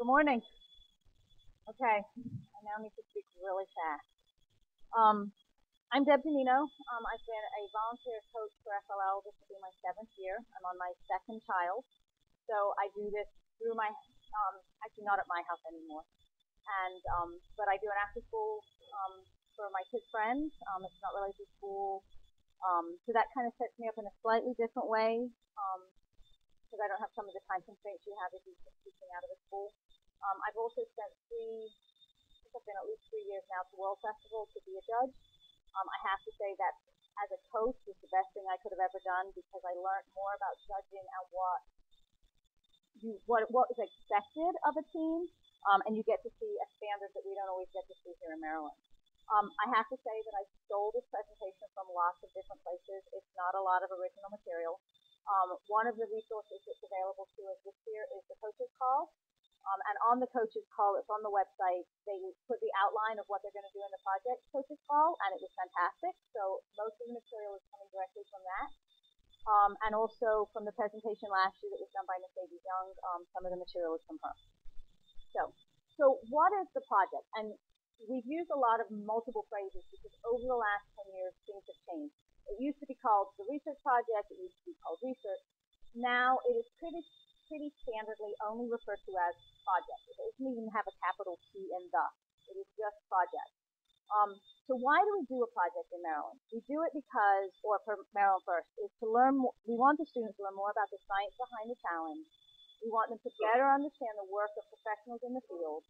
Good morning. Okay, I now need to speak really fast. Um, I'm Deb Dininno. I've been a volunteer coach for FLL. This will be my 7th year. I'm on my second child, so I do this through my actually not at my house anymore. And but I do an after school for my kids' friends. It's not really to school, so that kind of sets me up in a slightly different way. Because I don't have some of the time constraints you have if you're teaching out of a school. I've also spent I think I've been at least 3 years now to World Festival to be a judge. I have to say that as a coach was the best thing I could have ever done because I learned more about judging and what is expected of a team, and you get to see a standard that we don't always get to see here in Maryland. I have to say that I stole this presentation from lots of different places. It's not a lot of original material. One of the resources that's available to us this year is the coaches call. And on the coaches call, it's on the website, they put the outline of what they're going to do in the project coaches call, and it was fantastic. So most of the material is coming directly from that. And also from the presentation last year that was done by Mercedes Young, some of the material is from her. So what is the project? And we've used a lot of multiple phrases because over the last 10 years, things have changed. It used to be called the research project. It used to be called research. Now it is pretty standardly only referred to as project. It doesn't even have a capital T in the. It is just project. So why do we do a project in Maryland? We do it because, or for Maryland First, is to learn. We want the students to learn more about the science behind the challenge. We want them to better understand the work of professionals in the field.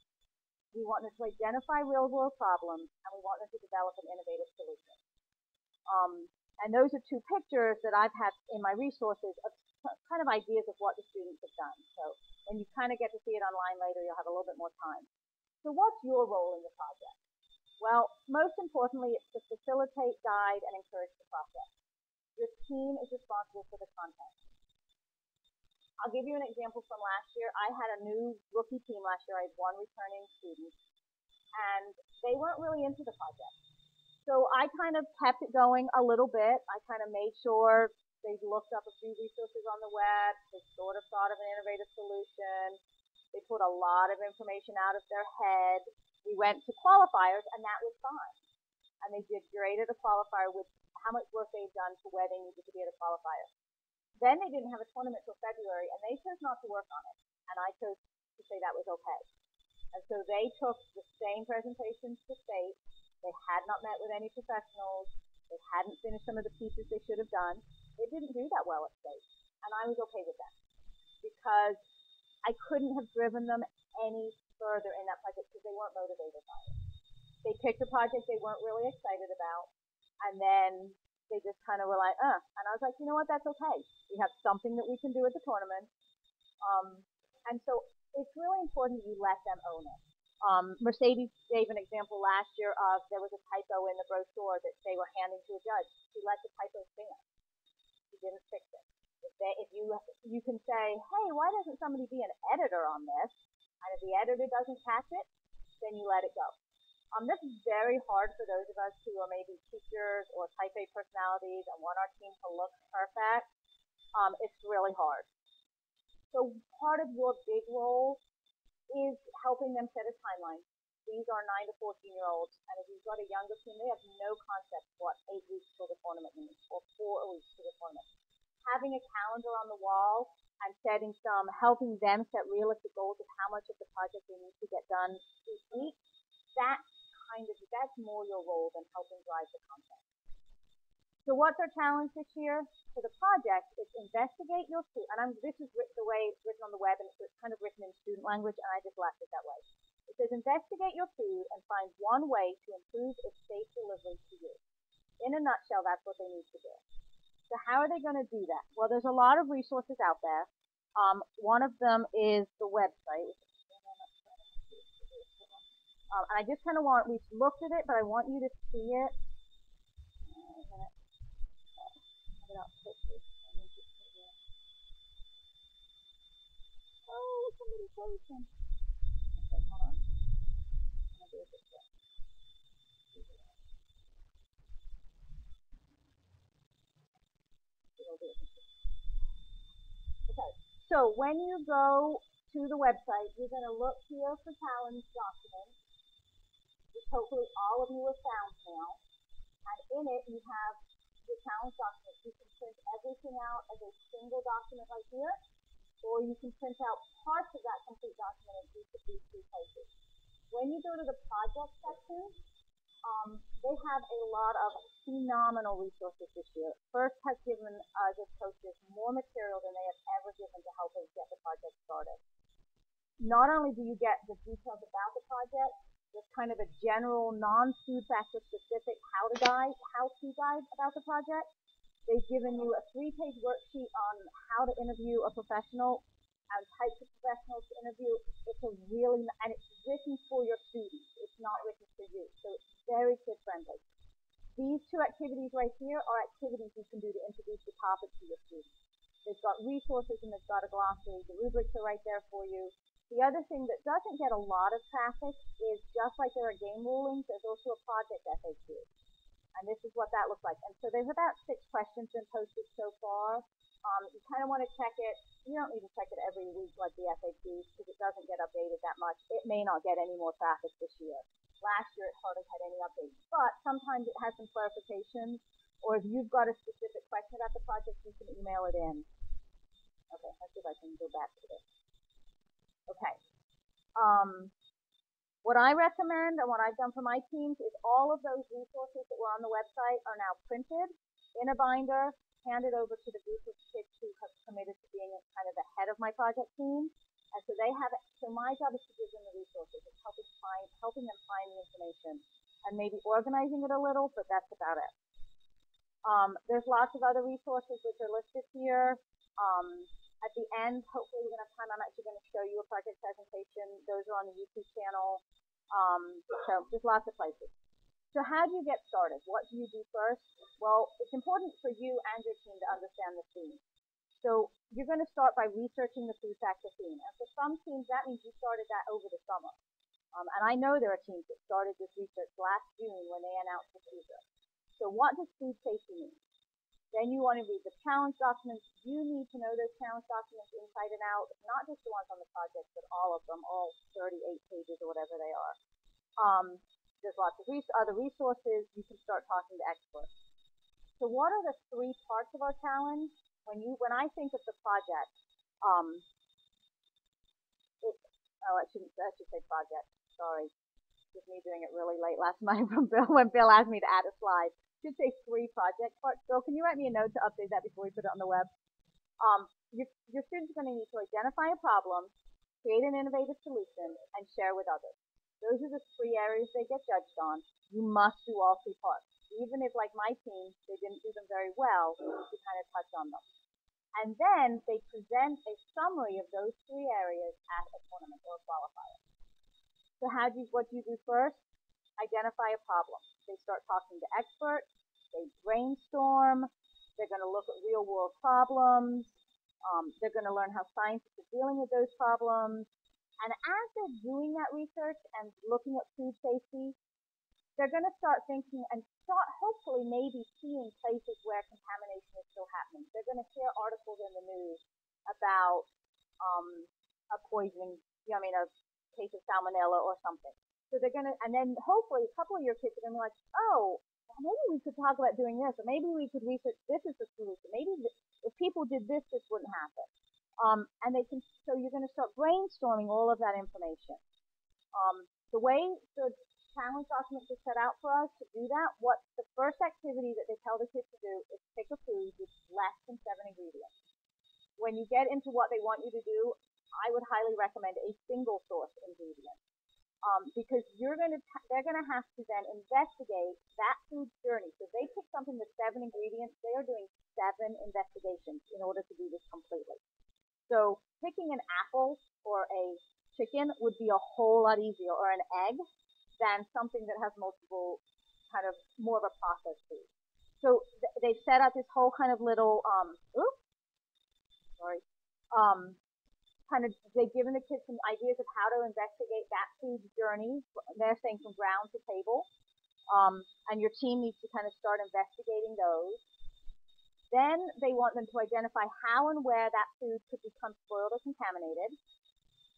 We want them to identify real-world problems, and we want them to develop an innovative solution. And those are two pictures that I've had in my resources of kind of ideas of what the students have done. So when you kind of get to see it online later, you'll have a little bit more time. So what's your role in the project? Well, most importantly, it's to facilitate, guide, and encourage the process. Your team is responsible for the content. I'll give you an example from last year. I had a new rookie team last year. I had one returning student, and they weren't really into the project. So I kind of kept it going a little bit. I kind of made sure they looked up a few resources on the web. They sort of thought of an innovative solution. They put a lot of information out of their head. We went to qualifiers, and that was fine. And they did great at a qualifier with how much work they'd done to where they needed to be at a qualifier. Then they didn't have a tournament till February, and they chose not to work on it. And I chose to say that was okay. And so they took the same presentations to state. They had not met with any professionals. They hadn't finished some of the pieces they should have done. They didn't do that well at state. And I was okay with that because I couldn't have driven them any further in that project because they weren't motivated by it. They picked a project they weren't really excited about, and then they just kind of were like, And I was like, you know what, that's okay. We have something that we can do at the tournament. And so it's really important that you let them own it. Mercedes gave an example last year of there was a typo in the brochure that they were handing to a judge. She let the typo stand. She didn't fix it. If you can say, hey, why doesn't somebody be an editor on this? And if the editor doesn't catch it, then you let it go. This is very hard for those of us who are maybe teachers or type A personalities and want our team to look perfect. It's really hard. So part of your big role is helping them set a timeline. These are 9 to 14-year-olds, and if you've got a younger team, they have no concept what 8 weeks till the tournament means, or 4 weeks to the tournament. Having a calendar on the wall and helping them set realistic goals of how much of the project they need to get done each week, that's more your role than helping drive the content. So what's our challenge this year for the project is investigate your student, and this is the way it's written on the web, and it's kind of written in student language, and I just left it that way. It says investigate your food and find one way to improve its safe delivery to you. In a nutshell, that's what they need to do. So how are they going to do that? Well, there's a lot of resources out there. One of them is the website. And I just kind of we've looked at it, but I want you to see it. Oh, somebody's waiting. Okay, hold on. I'm gonna do it this way. Okay, so when you go to to the website, you're going to look here for challenge documents, which hopefully all of you have found now. And in it, you have the challenge document. You can print everything out as a single document right here, or you can print out parts of that complete document in each of these three places. When you go to the project section, they have a lot of phenomenal resources this year. FIRST has given this hostess more material than they have ever given to help us get the project started. Not only do you get the details about the project, there's kind of a general non-food factor specific how-to guide about the project. They've given you a 3-page worksheet on how to interview a professional and types of professionals to interview. It's and it's written for your students. It's not written for you. So it's very kid friendly. These two activities right here are activities you can do to introduce the topic to your students. They've got resources and they've got a glossary. The rubrics are right there for you. The other thing that doesn't get a lot of traffic is, just like there are game rulings, there's also a project FAQ. And this is what that looks like. And so there's about 6 questions been posted so far. You kind of want to check it. You don't need to check it every week like the FAQs, because it doesn't get updated that much. It may not get any more traffic this year. Last year it hardly had any updates. But sometimes it has some clarifications, or if you've got a specific question about the project, you can email it in. Okay, let's see if I can go back to this. Okay. What I recommend and what I've done for my teams is all of those resources that were on the website are now printed in a binder, handed over to the group of kids who have committed to being kind of the head of my project team. And so they have it. So my job is to give them the resources. It's helping them find the information and maybe organizing it a little, but that's about it. There's lots of other resources which are listed here. At the end, hopefully we're going to have time, I'm actually going to show you a project presentation. Those are on the YouTube channel. So there's lots of places. So how do you get started? What do you do first? Well, it's important for you and your team to understand the theme. So you're going to start by researching the food factor theme. And for some teams, that means you started that over the summer. And I know there are teams that started this research last June when they announced the future. So what does food safety mean? Then you want to read the challenge documents. You need to know those challenge documents inside and out, not just the ones on the project, but all of them, all 38 pages or whatever they are. There's lots of other resources. You can start talking to experts. So what are the 3 parts of our challenge? When I think of the project, I should say project. Sorry, just me doing it really late last night when Bill asked me to add a slide. Should say 3 project parts. Bill, can you write me a note to update that before we put it on the web? Your students are going to need to identify a problem, create an innovative solution, and share with others. Those are the 3 areas they get judged on. You must do all 3 parts. Even if, like my team, they didn't do them very well, you kind of touch on them. And then they present a summary of those 3 areas at a tournament or a qualifier. So what do you do first? Identify a problem. They start talking to experts. They brainstorm. They're going to look at real-world problems. They're going to learn how scientists are dealing with those problems. And as they're doing that research and looking at food safety, they're going to start thinking and start hopefully maybe seeing places where contamination is still happening. They're going to hear articles in the news about a poisoning, a case of salmonella or something. So they're going to, and then hopefully a couple of your kids are going to be like, oh, maybe we could talk about doing this, or maybe we could research this as a solution. Maybe if people did this, this wouldn't happen. And so you're going to start brainstorming all of that information. The way the challenge documents are set out for us to do that, what the first activity that they tell the kids to do is pick a food with less than 7 ingredients. When you get into what they want you to do, I would highly recommend a single source ingredient. Because they're going to have to then investigate that food's journey. So if they pick something with 7 ingredients, they are doing 7 investigations in order to do this completely. So picking an apple or a chicken would be a whole lot easier, or an egg, than something that has multiple, kind of more of a processed food. So they've set up this whole kind of little, they've given the kids some ideas of how to investigate that food's journey. They're saying from ground to table. And your team needs to kind of start investigating those. Then they want them to identify how and where that food could become spoiled or contaminated.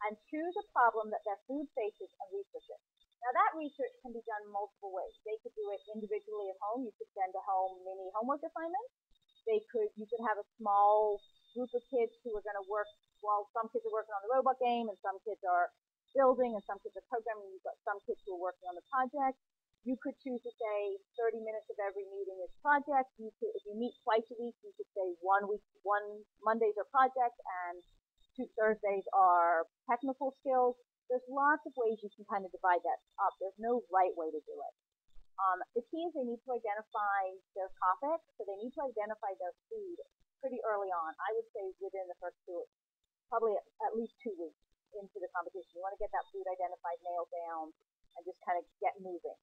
and choose a problem that their food faces and research it. Now that research can be done multiple ways. They could do it individually at home. You could send a home mini homework assignment. You could have a small group of kids who are going to work, while some kids are working on the robot game and some kids are building and some kids are programming. You've got some kids who are working on the project. You could choose to say 30 minutes of every meeting is project. If you meet twice a week, you could say one Mondays are project and 2 Thursdays are technical skills. There's lots of ways you can kind of divide that up. There's no right way to do it. The key is they need to identify their topic, so they need to identify their food pretty early on. I would say within the first probably at least 2 weeks into the competition. You want to get that food identified, nailed down, and just kind of get moving.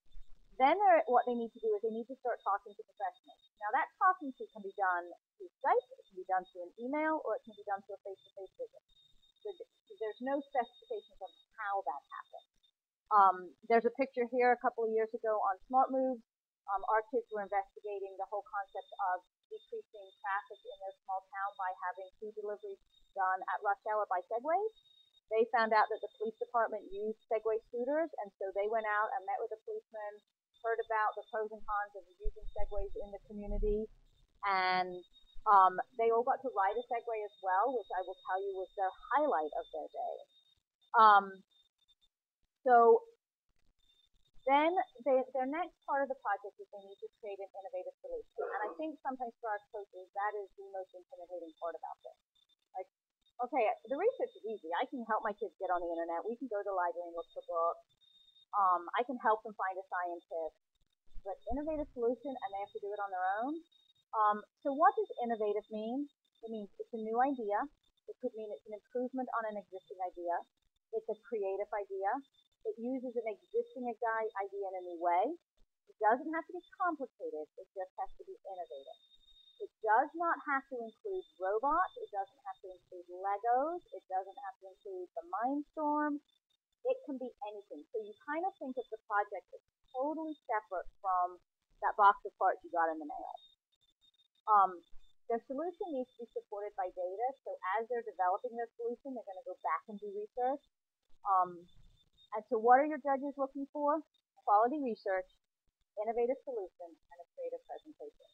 Then what they need to do is they need to start talking to professionals. Now that talking to can be done through Skype, it can be done through an email, or it can be done through a face-to-face visit. So there's no specifications of how that happens. There's a picture here a couple of years ago on Smart Moves. Our kids were investigating the whole concept of decreasing traffic in their small town by having food deliveries done at rush hour by Segways. They found out that the police department used Segway scooters, and so they went out and met with a policeman, heard about the pros and cons of using Segways in the community, and they all got to ride a Segway as well, which I will tell you was the highlight of their day. So then their next part of the project is they need to create an innovative solution. And I think sometimes for our coaches, that is the most intimidating part about this. Like, okay, the research is easy. I can help my kids get on the internet. We can go to the library and look for books. I can help them find a scientist. But innovative solution, and they have to do it on their own. So what does innovative mean? It means it's a new idea. It could mean it's an improvement on an existing idea. It's a creative idea. It uses an existing idea in a new way. It doesn't have to be complicated. It just has to be innovative. It does not have to include robots. It doesn't have to include Legos. It doesn't have to include the Mindstorm. It can be anything. So you kind of think of the project as totally separate from that box of parts you got in the mail. Their solution needs to be supported by data. So as they're developing their solution, they're going to go back and do research. And so what are your judges looking for? Quality research, innovative solution, and a creative presentation.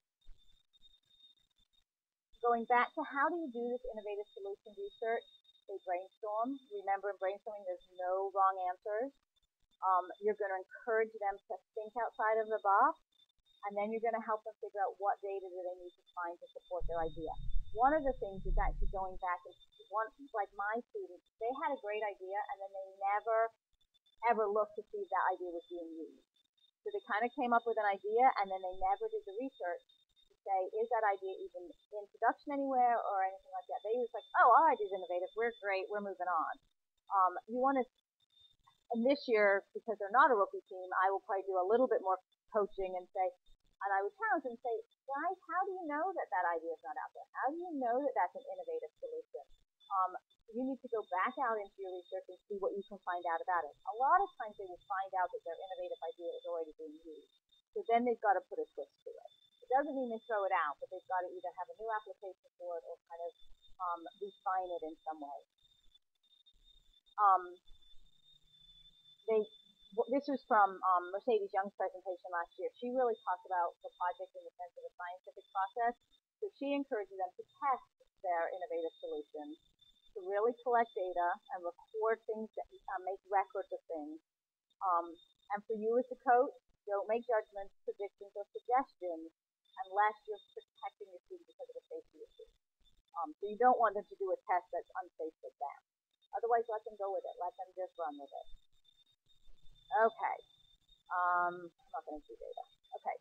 Going back to how do you do this innovative solution research? They brainstorm. Remember, in brainstorming, there's no wrong answers. You're going to encourage them to think outside of the box, and then you're going to help them figure out what data do they need to find to support their idea. One of the things is actually going back and like my students, they had a great idea, and then they never ever looked to see if that idea was being used. So they kind of came up with an idea, and then they never did the research to say, is that idea even in production anywhere or anything like that. They was like, oh, our idea's innovative, we're great, we're moving on. You want to, and this year, because they're not a rookie team, I will probably do a little bit more coaching and say, and I would challenge them and say, guys, how do you know that that idea is not out there? How do you know that that's an innovative solution? You need to go back out into your research and see what you can find out about it. A lot of times they will find out that their innovative idea is already being used. So then they've got to put a twist to it. It doesn't mean they throw it out, but they've got to either have a new application for it or kind of refine it in some way. This was from Mercedes Young's presentation last year. She really talked about the project in the sense of a scientific process. So she encourages them to test their innovative solutions, to really collect data and record things that make records of things. And for you as a coach, don't make judgments, predictions, or suggestions unless you're protecting your student because of a safety issue. So you don't want them to do a test that's unsafe for them. Otherwise, let them go with it. Let them just run with it. Okay. I'm not going to do data. Okay.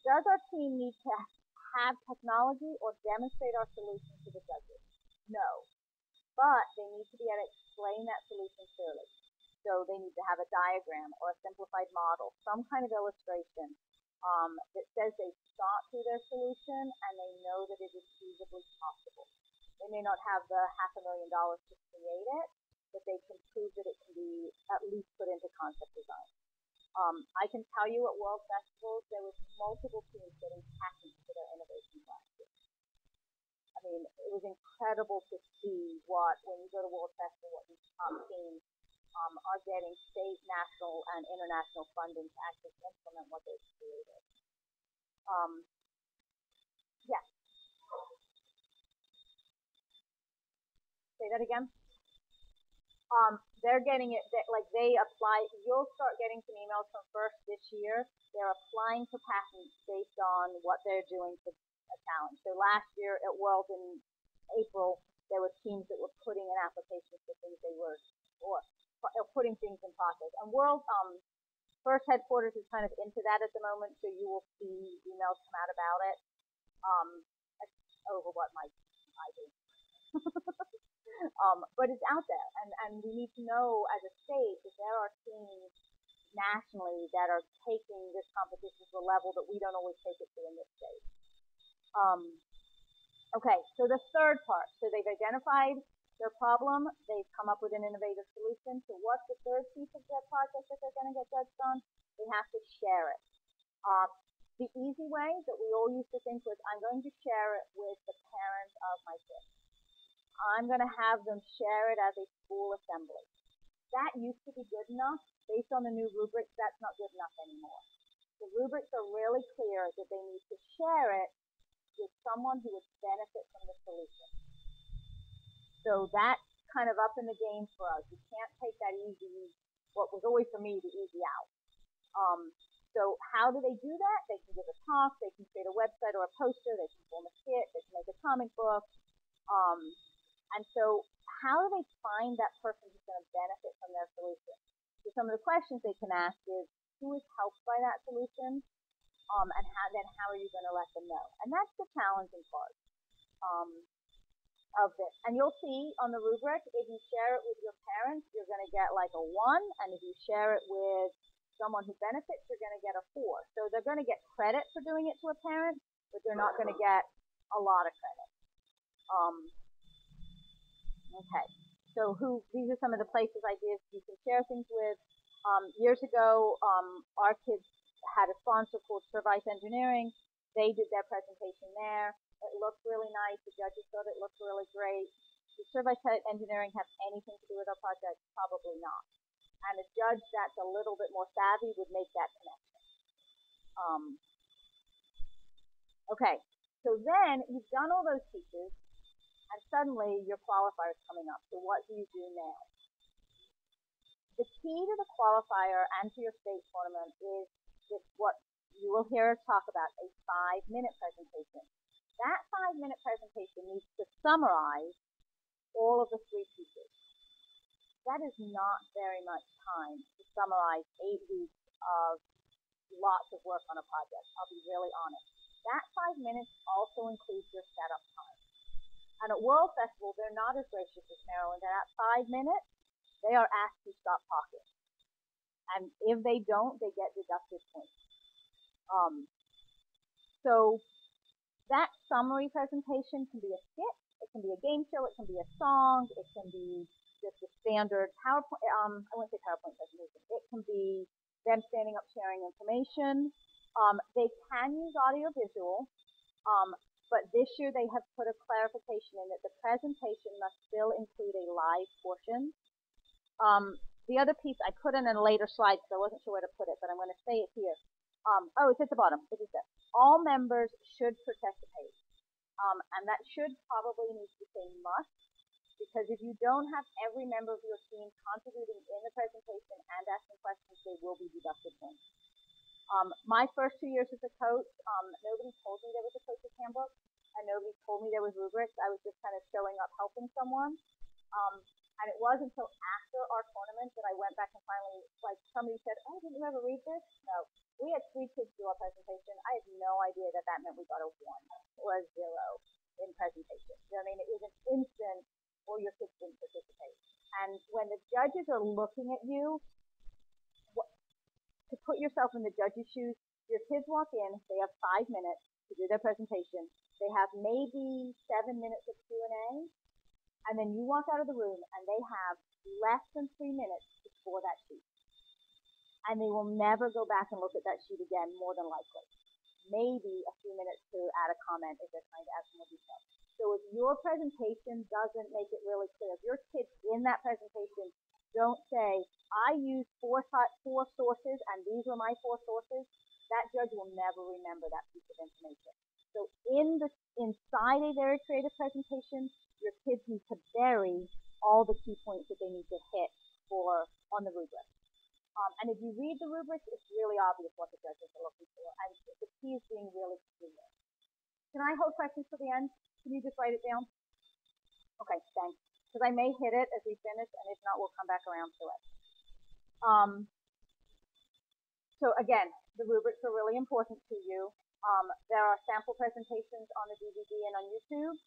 Does our team need to have technology or demonstrate our solution to the judges? No. But they need to be able to explain that solution clearly. So they need to have a diagram or a simplified model, some kind of illustration that says they've thought through their solution and they know that it is feasibly possible. They may not have the $500,000 to create it, but they can prove that it can be at least put into concept design. I can tell you at World Festivals, there was multiple teams getting patents for their innovation classes. I mean, it was incredible to see when you go to World Festival, what these teams are getting state, national, and international funding to actually implement what they've created. Yeah, say that again. They're getting it like they apply. You'll start getting some emails from First this year. They're applying for patents based on what they're doing for a challenge. So last year at World in April, there were teams that were putting in applications for things they were or putting things in process. And World First headquarters is kind of into that at the moment, so you will see emails come out about it. Um, over what might I do. But it's out there, and we need to know as a state that there are teams nationally that are taking this competition to a level that we don't always take it to in this state. Okay, so the third part. So they've identified their problem. They've come up with an innovative solution. So what's the third piece of their project that they're going to get judged on? They have to share it. The easy way that we all used to think was, I'm going to share it with the parents of my kids. I'm going to have them share it as a school assembly. That used to be good enough. Based on the new rubrics, that's not good enough anymore. The rubrics are really clear that they need to share it with someone who would benefit from the solution. So that's kind of up in the game for us. You can't take that easy, what was always for me, the easy out. So how do they do that? They can give a talk, they can create a website or a poster, they can form a skit, they can make a comic book. And so how do they find that person who's going to benefit from their solution? So some of the questions they can ask is, who is helped by that solution? And how are you going to let them know? And that's the challenging part of this. And you'll see on the rubric, if you share it with your parents, you're going to get like a 1. And if you share it with someone who benefits, you're going to get a 4. So they're going to get credit for doing it to a parent, but they're not going to get a lot of credit. Okay, so these are some of the places ideas you can share things with. Years ago, our kids had a sponsor called Service Engineering. They did their presentation there. It looked really nice. The judges thought it looked really great. Does Service Engineering have anything to do with our project? Probably not. And a judge that's a little bit more savvy would make that connection. Okay, so then you've done all those pieces, and suddenly your qualifier is coming up. So what do you do now? The key to the qualifier and to your state tournament is what you will hear us talk about, a 5-minute presentation. That 5-minute presentation needs to summarize all of the 3 pieces. That is not very much time to summarize 8 weeks of lots of work on a project. I'll be really honest. That 5 minutes also includes your setup time. And at World Festival, they're not as gracious as Maryland. And at 5 minutes, they are asked to stop talking. And if they don't, they get deducted points. So that summary presentation can be a skit, it can be a game show, it can be a song, it can be just a standard PowerPoint, I wouldn't say PowerPoint presentation, it can be them standing up sharing information. They can use audio visual, but this year they have put a clarification in that the presentation must still include a live portion. The other piece I put in a later slide because I wasn't sure where to put it, but I'm going to say it here. Oh, it's at the bottom. It is this. All members should participate. And that should probably need to say must, because if you don't have every member of your team contributing in the presentation and asking questions, they will be deducted points. My first 2 years as a coach, nobody told me there was a coach's handbook, and nobody told me there was rubrics. I was just kind of showing up helping someone. And it wasn't until after our tournament that I went back and finally, like, somebody said, oh, didn't you ever read this? No. We had 3 kids do our presentation. I had no idea that that meant we got a 1 or a 0 in presentation. You know what I mean? It was an instant, or your kids didn't participate. And when the judges are looking at you, to put yourself in the judge's shoes, your kids walk in, they have 5 minutes to do their presentation. They have maybe 7 minutes of Q&A. And then you walk out of the room and they have less than 3 minutes to score that sheet. And they will never go back and look at that sheet again, more than likely. maybe a few minutes to add a comment if they're trying to add some more detail. So if your presentation doesn't make it really clear, if your kids in that presentation don't say, I used four sources and these were my four sources, that judge will never remember that piece of information. So inside a very creative presentation, your kids need to bury all the key points that they need to hit on the rubric. And if you read the rubric, it's really obvious what the judges are looking for. And the key is being really clear. Can I hold questions till the end? Can you just write it down? Okay, thanks. Because I may hit it as we finish, and if not, we'll come back around to it. So again, the rubrics are really important to you. There are sample presentations on the DVD and on YouTube.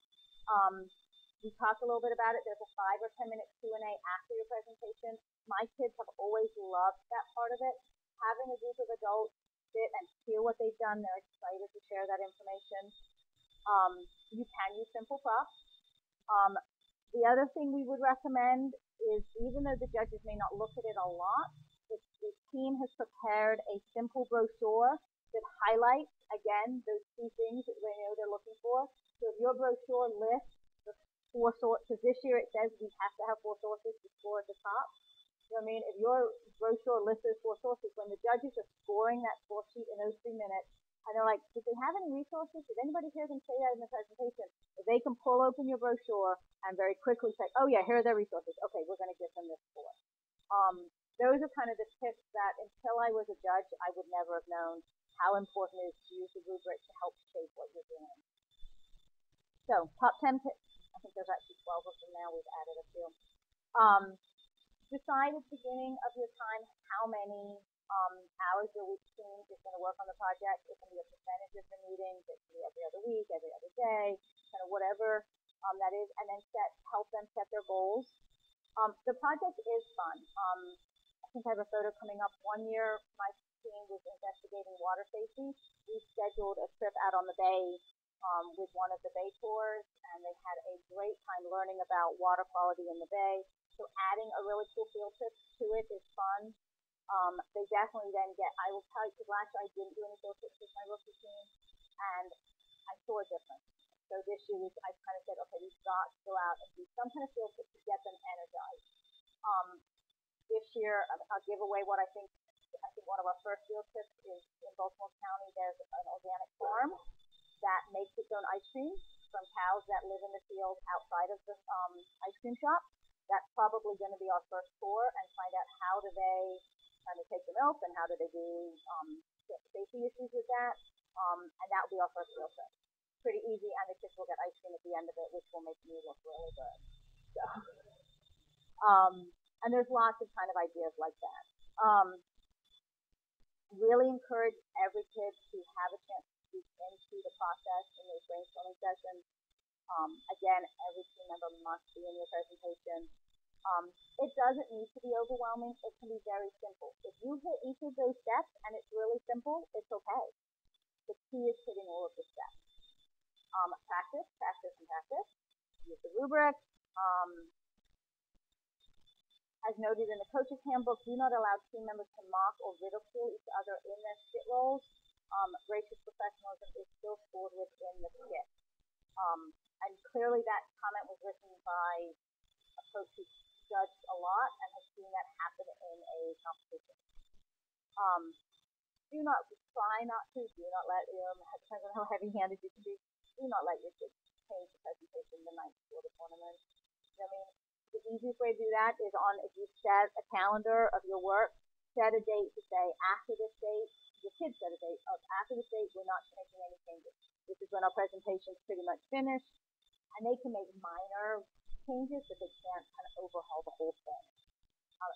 We talked a little bit about it. There's a 5 or 10 minute Q&A after your presentation. My kids have always loved that part of it. Having a group of adults sit and hear what they've done, they're excited to share that information. You can use simple props. The other thing we would recommend is, even though the judges may not look at it a lot, the team has prepared a simple brochure that highlights, again, those key things that they know they're looking for. So if your brochure lists the 4 sources, because this year it says we have to have 4 sources to score at the top. You know what I mean? If your brochure lists those 4 sources, when the judges are scoring that score sheet in those 3 minutes, and they're like, did they have any resources? Did anybody hear them say that in the presentation? If they can pull open your brochure and very quickly say, oh yeah, here are their resources. Okay, we're going to give them this score. Those are kind of the tips that, until I was a judge, I would never have known how important it is to use the rubric to help shape what you're doing. So, top 10 tips. I think there's actually 12 of them now. We've added a few. Decide at the beginning of your time how many hours your week team is going to work on the project. It can be a percentage of the meetings. It can be every other week, every other day, kind of whatever that is, and then help them set their goals. The project is fun. I think I have a photo coming up. One year, my team was investigating water safety. We scheduled a trip out on the bay with one of the bay tours, and they had a great time learning about water quality in the bay. So adding a really cool field trip to it is fun. They definitely then I will tell you, because last year I didn't do any field trips with my rookie team, and I saw a difference. So this year I kind of said, okay, we've got to go out and do some kind of field trip to get them energized. This year, I'll give away what I think one of our first field trips is in Baltimore County. There's an organic farm that makes its own ice cream from cows that live in the field outside of the ice cream shop. That's probably going to be our first tour, and find out how do they kind of take the milk, and how do they do safety issues with that. And that will be our first field trip. Pretty easy, and the kids will get ice cream at the end of it, which will make me look really good. So, and there's lots of kind of ideas like that. Really encourage every kid to have a chance to speak into the process in those brainstorming sessions. Again, every team member must be in your presentation. It doesn't need to be overwhelming. It can be very simple. If you hit each of those steps and it's really simple, it's okay. The key is hitting all of the steps. Practice, practice, and practice. Use the rubric. As noted in the coach's handbook, do not allow team members to mock or ridicule each other in their skit roles. Gracious professionalism is still scored within the skit. And clearly that comment was written by a coach who's judged a lot and has seen that happen in a competition. Do not let, depends on how heavy-handed you can be, do not let your kids change the presentation the night before the tournament. You know what I mean? The easiest way to do that is if you set a calendar of your work, set a date to say, after this date, your kids set a date of, after this date, we're not making any changes. This is when our presentation is pretty much finished. And they can make minor changes, but they can't kind of overhaul the whole thing.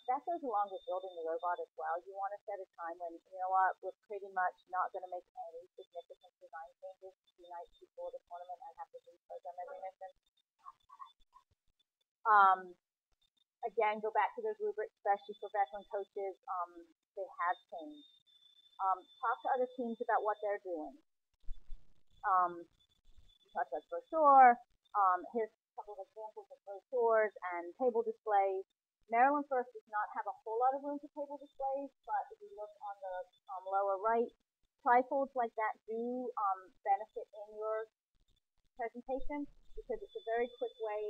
That goes along with building the robot as well. You want to set a time when, you know what, we're pretty much not going to make any significant design changes 2 nights before the tournament. I have to reprogram every mission. Again, go back to those rubrics, especially for veteran coaches. They have changed. Talk to other teams about what they're doing. We talked about brochure. Here's a couple of examples of brochures and table displays. Maryland First does not have a whole lot of room for table displays, but if you look on the lower right, trifolds like that do benefit in your presentation because it's a very quick way,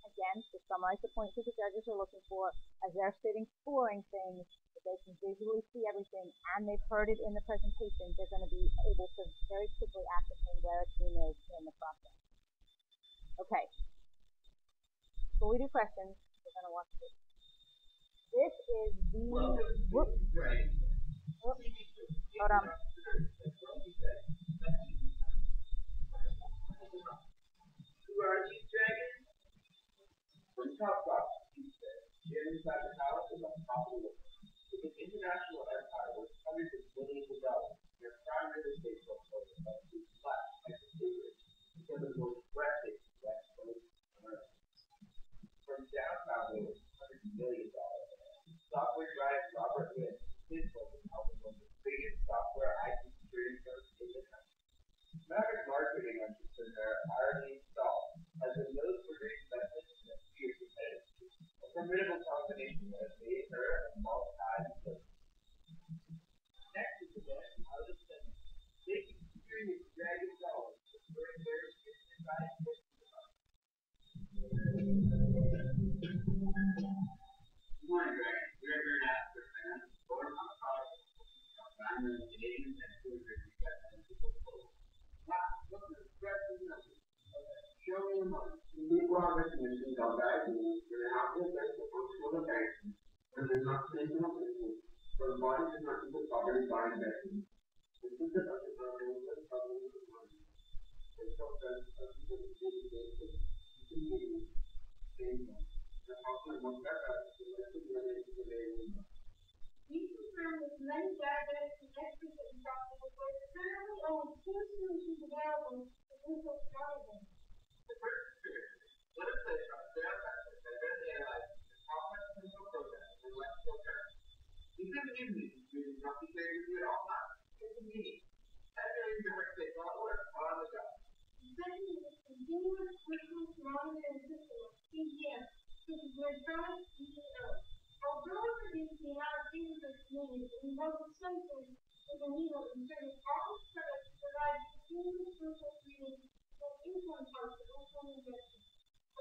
again, to summarize the points that the judges are looking for as they're sitting scoring things. If they can visually see everything and they've heard it in the presentation, they're going to be able to very quickly ascertain where a team is in the process. Okay. Before we do questions, we're going to watch this. This is the. Whoops. Whoops. Hold on. Who are these dragons? From top off, he said, get inside the palace is on top of the world. It's an international empire with hundreds of millions of dollars. Their prime real estate portfolio must be flat like the secret because of the most breathtaking West Coast on Earth. From downtown, there was $100 million. Software giant Robert Lynn, his holding album was the biggest software IT security firm in the country. Maverick marketing entrepreneur Irony Stahl has been known for her investments in a fierce competitive. A formidable combination that has made her a multi-billionaire. Next is the man out of the big experience dragon dollars to bring their inside business up. Good morning, Dragon. We're here to ask for fans, born on a product of 9 million Canadians and 250 people total. Wow, look at the impressive numbers. Okay, show me your money. The big law recognitions are bad news, and they have to affect the functional banking, and they're not traditional business, so the body does not need to properly buy investment. This is the budget for a little problem with money. This process of people who do the basic, you can use, same one. The problem is not that the rest of the money is available. We confirm with many database and experts in software, there currently only 2 solutions available for digital strategy. The first experience, let us say from sales factors that then analyze the complex digital programs and electrical terms. These are the easy using not be clear with you at all times. It's convenient. That means your workspace all work on the job. The second is a continuous personal monitoring system, or CGM, which is electronic Dininno. Although it reduces the amount of fingerprints needed, it involves sensors with a needle inserted all the products to provide continuous glucose reading and insulin parts for insulin injection.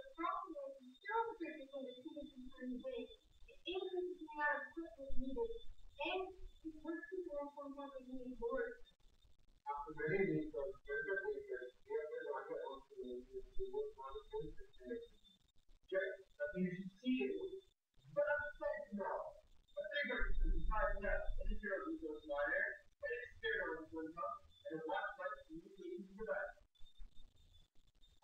The problem is, still the difference in the fingerprints per day. It increases the amount of equipment needed, and it works with the insulin pump is needed work. After many weeks of further research, we have been on the own solution to work monitoring system. Yes, that means you see it. But I'm saying no. A bigger is 5 steps, an internal resource monitor, an external insulin pump, and a watch-like communications device.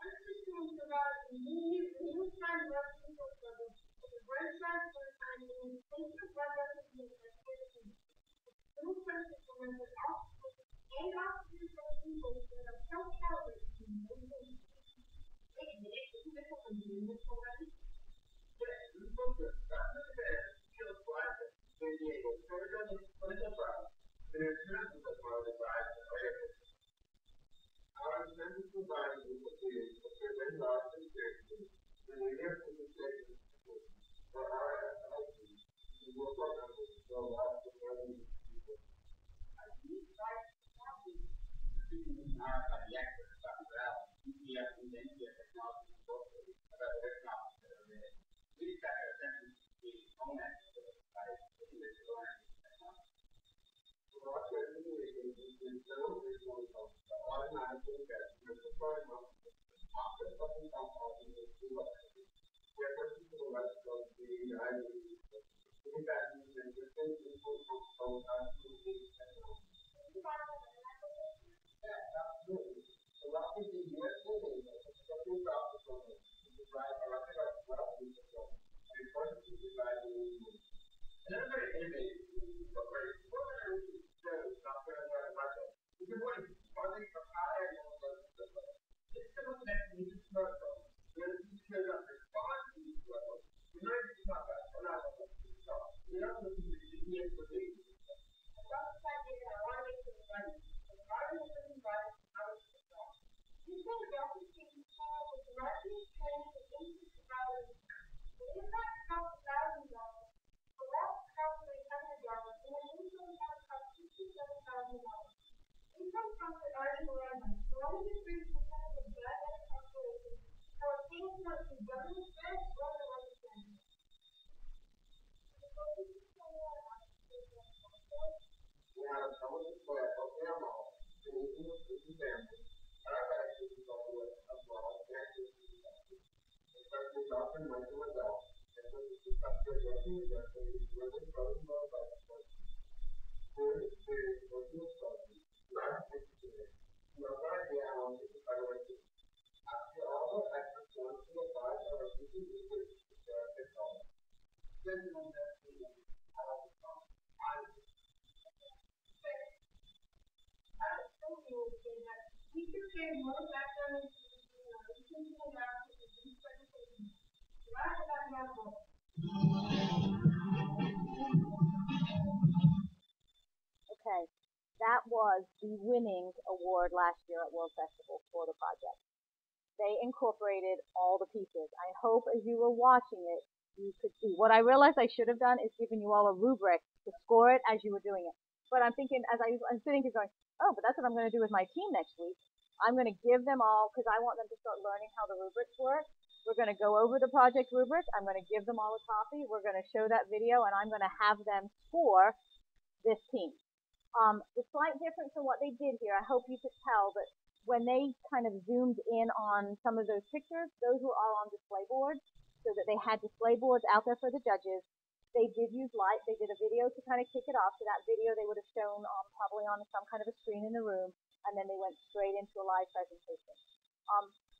Our system will provide immediate real-time blood glucose levels with a blood transfer time and instant blood recognition at 30 minutes. Blue pressure will measure oxygen and oxygen concentration that are self-calibrated to maintain. Wait a minute, isn't this what we're doing this already? Yes, we focus not on the bed, skills like San Diego, Florida, clinical trials, and in terms of the quality drive and awareness. Our incentives provide you with the prevent loss and safety, and we have to protect for our SIT, to work on them, so lots of learning people. I think right now we Speaking in our experts, Dr. Al, EPF and NPF technology locally about the technologies that are made. We expect our centers to be own experts by looking at the learning technology. So our presentation is several visual results that automatically get commercial product after something compounding with two electricity. We are working to the rest of the IoT. We that means that different input from communication technology. Yeah, absolutely. So that would be US living, something about the program, to provide a record of well control, and important to provide the news. Another very innovative program, shows software and market. We can work partly for higher and lower profit margin run by 1 to 3% of the bad population, so things must be done instead or the one percent. Now, someone is glad of their mom, and even with busy families, our actions are with a broad access to the country. Especially often mental adults, and when the sector working directly is really growing more legislation. Good experience working with children, not educated, no idea how to evaluate. After all the efforts going to apply our recent research to share their home. Gentlemen, that's the how I We could save more background information on research and analysis of these presentations. Right about now. Okay, that was the winning award last year at World Festival for the project. They incorporated all the pieces. I hope as you were watching it, you could see. What I realized I should have done is given you all a rubric to score it as you were doing it. But I'm thinking, I'm sitting here going, oh, but that's what I'm going to do with my team next week. I'm going to give them all, because I want them to start learning how the rubrics work. We're going to go over the project rubric. I'm going to give them all a copy. We're going to show that video, and I'm going to have them score this team. The slight difference in what they did here, I hope you could tell that when they kind of zoomed in on some of those pictures, those were all on display boards, so that they had display boards out there for the judges. They did use light. They did a video to kind of kick it off. So that video they would have shown probably on some kind of a screen in the room, and then they went straight into a live presentation.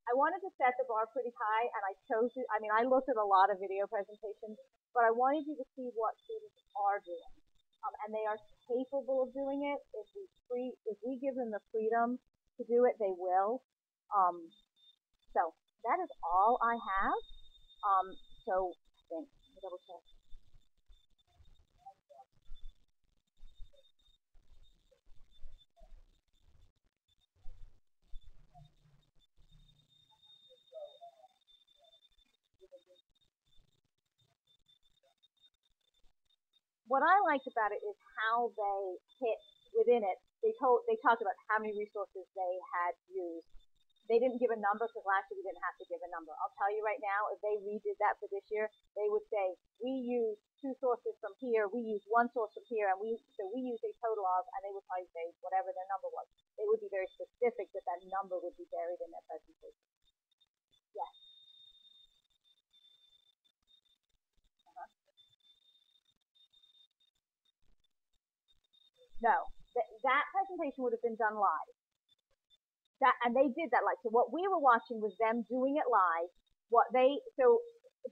I wanted to set the bar pretty high, and I chose it. I mean, I looked at a lot of video presentations, but I wanted you to see what students are doing. And they are capable of doing it. If we give them the freedom to do it, they will. So that is all I have. So I think, let me double check. What I liked about it is how they hit within it. They talked about how many resources they had used. They didn't give a number because last year we didn't have to give a number. I'll tell you right now, if they redid that for this year, they would say we use 2 sources from here, we use 1 source from here, and we use a total of, and they would probably say whatever their number was. They would be very specific that that number would be buried in their presentation. Yes. Uh-huh. No, that presentation would have been done live. And they did that live. So what we were watching was them doing it live. So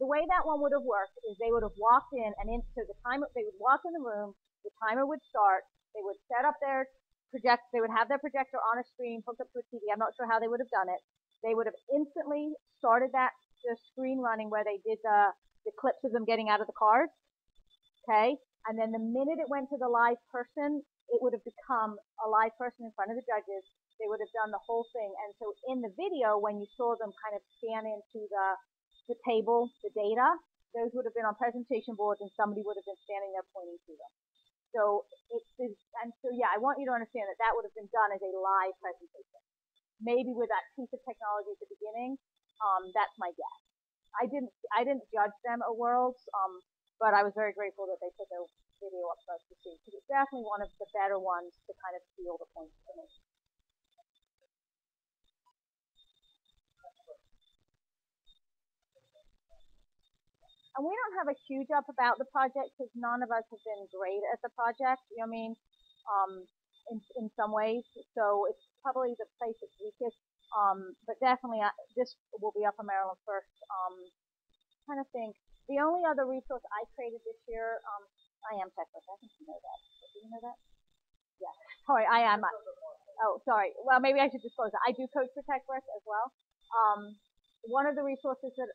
the way that one would have worked is they would have walked in, and so they would walk in the room, the timer would start, they would set up their they would have their projector on a screen hooked up to a TV. I'm not sure how they would have done it. They would have instantly started the screen running where they did the clips of them getting out of the cars. Okay, and then the minute it went to the live person, it would have become a live person in front of the judges. They would have done the whole thing. And so in the video, when you saw them kind of scan into the table, the data, those would have been on presentation boards, and somebody would have been standing there pointing to them. So yeah, I want you to understand that that would have been done as a live presentation. Maybe with that piece of technology at the beginning, that's my guess. I didn't judge them at Worlds, but I was very grateful that they put their video up for us to see, because it's definitely one of the better ones to kind of feel the points for me. And we don't have a huge up about the project because none of us have been great at the project. You know what I mean? In some ways, so it's probably the place that's weakest. But definitely, this will be up on Maryland first. Trying to think. The only other resource I created this year, I am TechWorks. I think you know that. Do you know that? Yeah. Sorry, I am. Oh, sorry. Well, maybe I should disclose that. I do coach for TechWorks as well. One of the resources that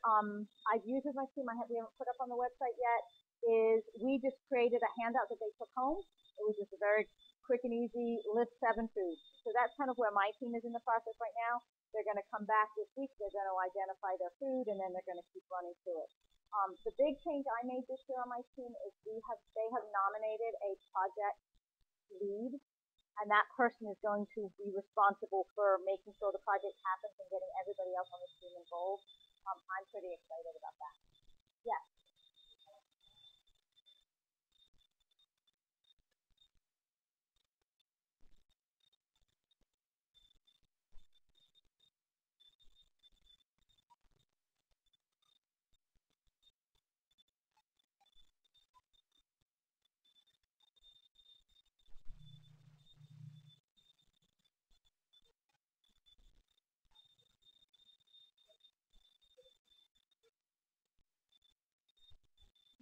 I've used with my team, we haven't put up on the website yet, is we just created a handout that they took home. It was just a very quick and easy list 7 foods. So that's kind of where my team is in the process right now. They're going to come back this week. They're going to identify their food, and then they're going to keep running through it. The big change I made this year on my team is they have nominated a project lead. and that person is going to be responsible for making sure the project happens and getting everybody else on the team involved. I'm pretty excited about that. Yes.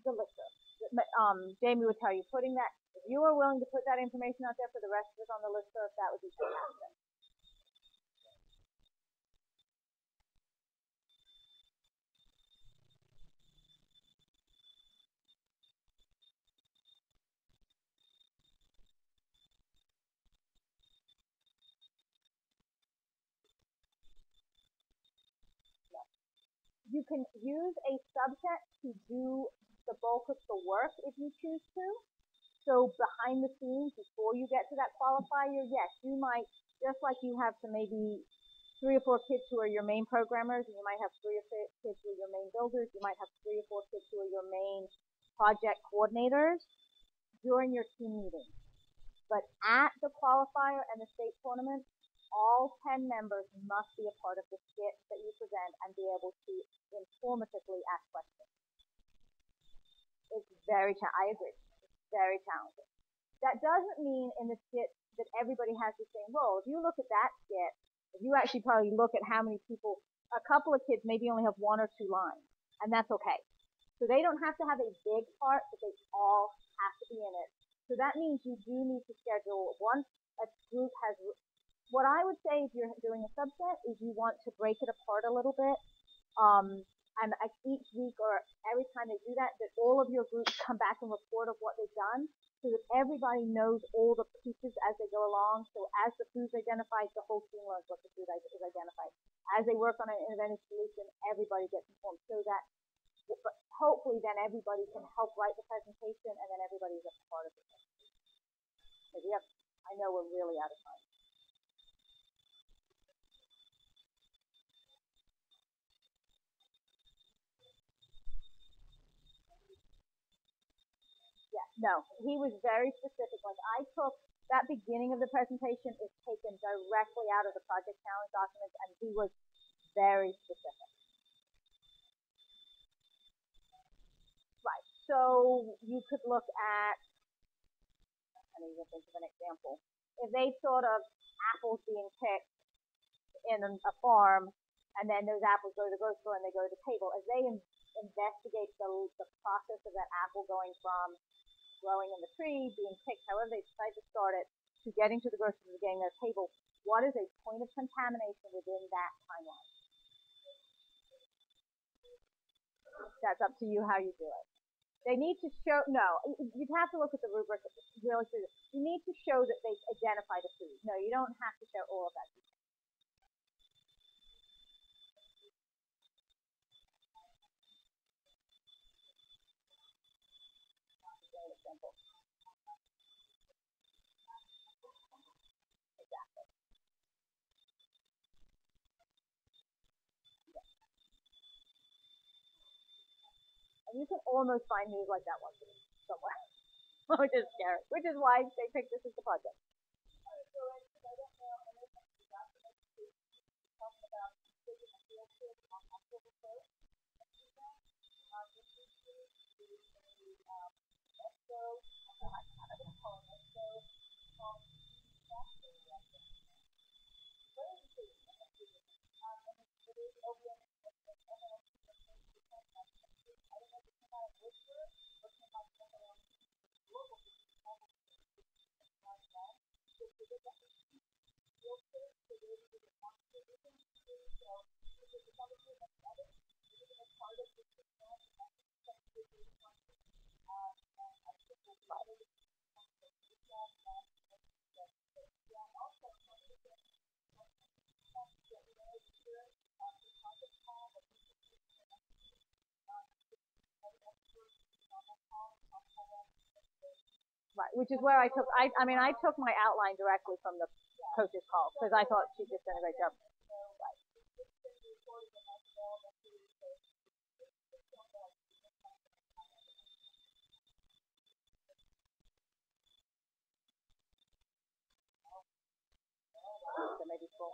The lister. Jamie would tell you, putting that, if you are willing to put that information out there for the rest of us on the listserv, that would be fantastic. You can use a subset to do the bulk of the work if you choose to. So behind the scenes, before you get to that qualifier, yes, you might, just like you have some maybe 3 or 4 kids who are your main programmers, and you might have 3 or 4 kids who are your main builders, you might have 3 or 4 kids who are your main project coordinators during your team meeting. But at the qualifier and the state tournament, all 10 members must be a part of the skit that you present and be able to informatively ask questions. It's I agree, it's very challenging. That doesn't mean in the skit that everybody has the same role. If you look at that skit, if you actually probably look at how many people, a couple of kids maybe only have 1 or 2 lines, and that's okay. So they don't have to have a big part, but they all have to be in it. So that means you do need to schedule, once a group has, what I would say if you're doing a subset is you want to break it apart a little bit. And each week or every time they do that, that all of your groups come back and report of what they've done, so that everybody knows all the pieces as they go along. So as the food's identified, the whole team learns what the food is identified. As they work on an innovative solution, everybody gets informed, so that hopefully then everybody can help write the presentation, and then everybody's a part of it. I know we're really out of time. Yeah, no, he was very specific. Like I took that beginning of the presentation is taken directly out of the project challenge documents, and he was very specific. Right. So you could look at, I can't even think of an example. If they thought of apples being picked in a farm, and then those apples go to the grocery store and they go to the table, as they investigate the process of that apple going from growing in the tree, being picked, however they decide to start it, to getting to the grocery store, getting their table, what is a point of contamination within that timeline? That's up to you how you do it. They need to show, no, you'd have to look at the rubric really. You need to show that they've identified a food. No, you don't have to show all of that. Example. Exactly. And you can almost find news like that one somewhere, which is scary. Which is why they picked this as the project. Right, which is where I mean, I took my outline directly from the coach's call because I thought she just did a great job. So maybe cool.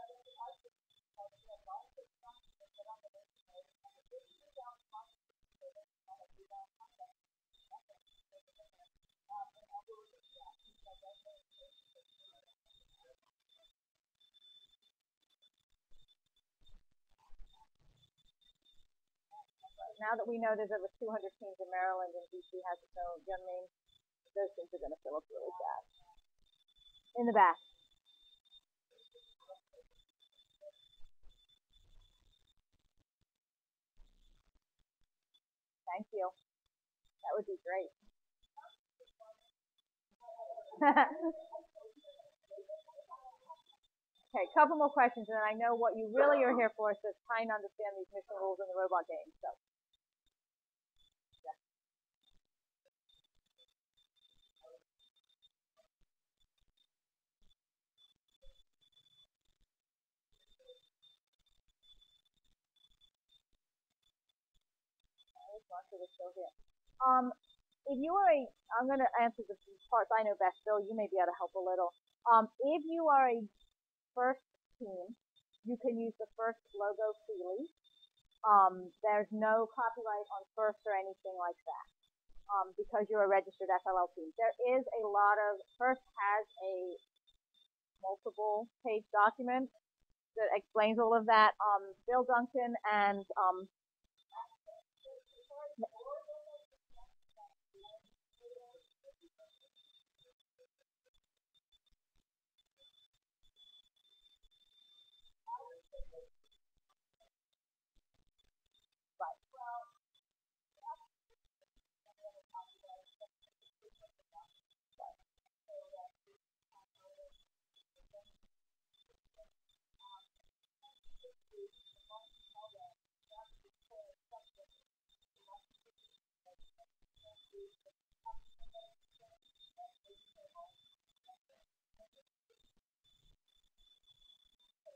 Now that we know there's over 200 teams in Maryland and DC has its own, you know what I mean? Those things are going to fill up really fast. In the back. Thank you. That would be great. Okay, a couple more questions, and then I know what you really are here for, so it's trying to understand these mission rules in the robot game. So, yeah. If you are I'm going to answer the parts I know best. Bill, you may be able to help a little. If you are a first team, you can use the first logo freely. There's no copyright on first or anything like that. Because you're a registered FLL team. There is a lot of, first has a multiple page document that explains all of that. Bill Duncan and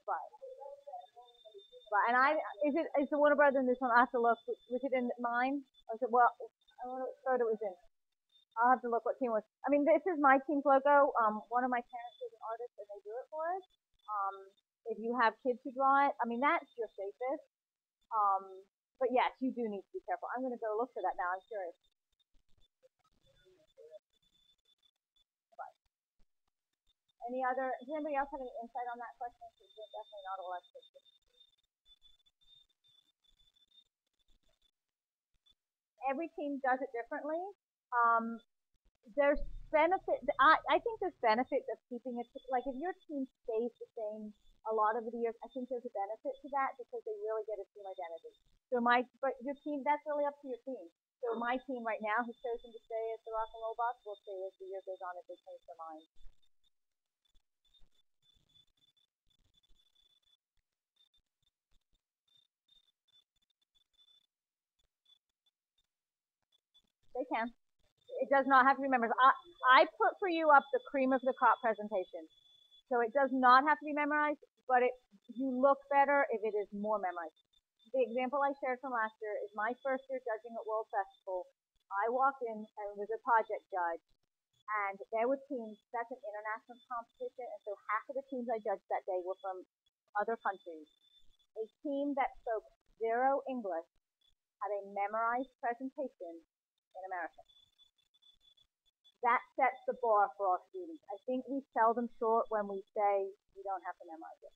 right, and is the Warner Brothers in this one? I have to look. Was it in mine? I said, well, I don't know what photo it was in. I'll have to look what team was. I mean, this is my team's logo. One of my parents is an artist, and they do it for us. If you have kids who draw it, I mean, that's your safest. But yes, you do need to be careful. I'm going to go look for that now. I'm curious. Any other? Does anybody else have any insight on that question? Because we're definitely not all experts. Every team does it differently. There's benefit. I think there's benefits of keeping it. Like if your team stays the same a lot of the years, I think there's a benefit to that because they really get a team identity. So but your team, that's really up to your team. So my team right now has chosen to stay as the Rock and Roll Box. We'll stay as the year goes on if they change their mind. They can. It does not have to be memorized. I put for you up the cream of the crop presentation. So it does not have to be memorized, but you look better if it is more memorized. The example I shared from last year is my first year judging at World Festival. I walked in and was a project judge, and there were teams. That's an international competition, and so half of the teams I judged that day were from other countries. A team that spoke zero English had a memorized presentation in American. That sets the bar for our students. I think we sell them short when we say you don't have to memorize it.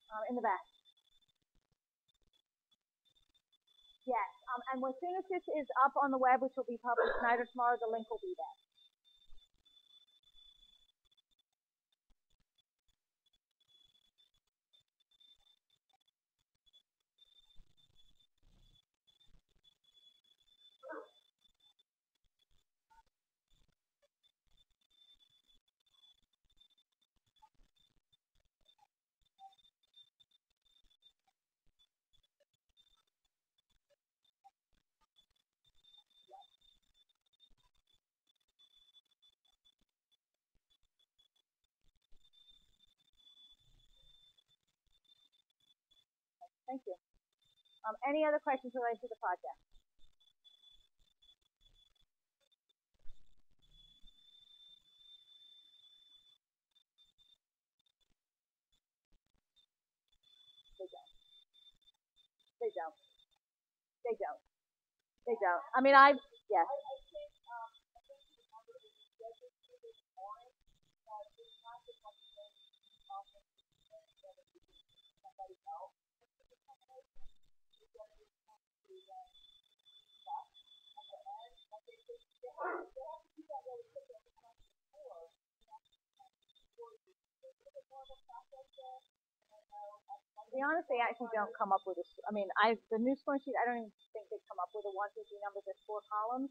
In the back. Yes. And as soon as this is up on the web, which will be published tonight or tomorrow, the link will be there. Thank you. Any other questions related to the project? They don't. They don't. They don't. They don't. I mean, yes. To be honest, they actually don't come up with a. I mean, the new scoring sheet. I don't even think they come up with a 1, 2, 3 numbers. There's 4 columns.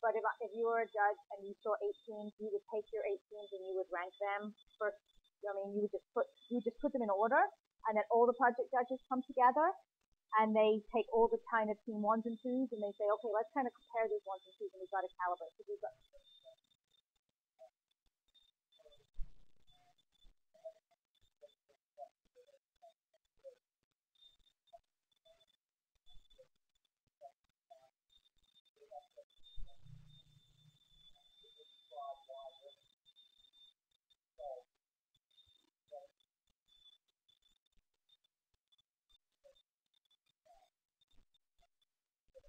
But if you were a judge and you saw 8 teams, you would take your 8 teams and you would rank them first. I mean, you would just put them in order, and then all the project judges come together and they take all the kind of team 1s and 2s and they say, okay, let's kind of compare these 1s and 2s and we've got to calibrate. So we've got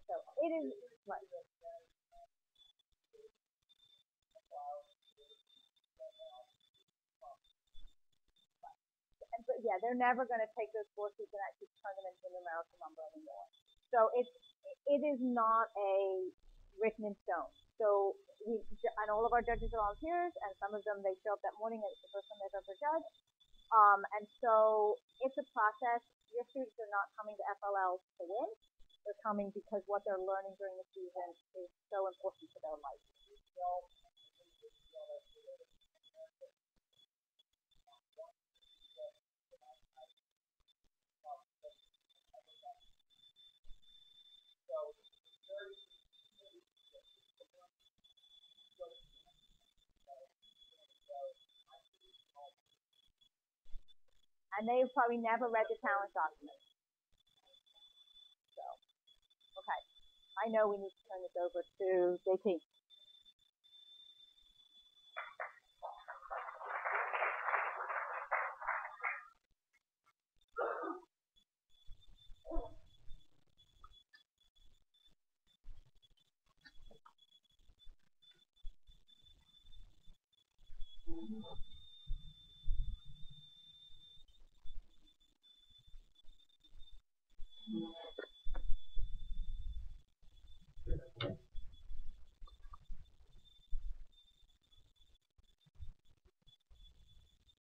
so it is right. But yeah, they're never going to take those 4 sheets and actually turn them into a numerical number anymore. So it is not a written in stone. So and all of our judges are volunteers, and some of them they show up that morning and it's the first time they've ever judged. And so it's a process. Your students are not coming to FLL to win. They're coming because what they're learning during the season is so important to their life. And they've probably never read the talent document. So, okay. I know we need to turn this over to JT.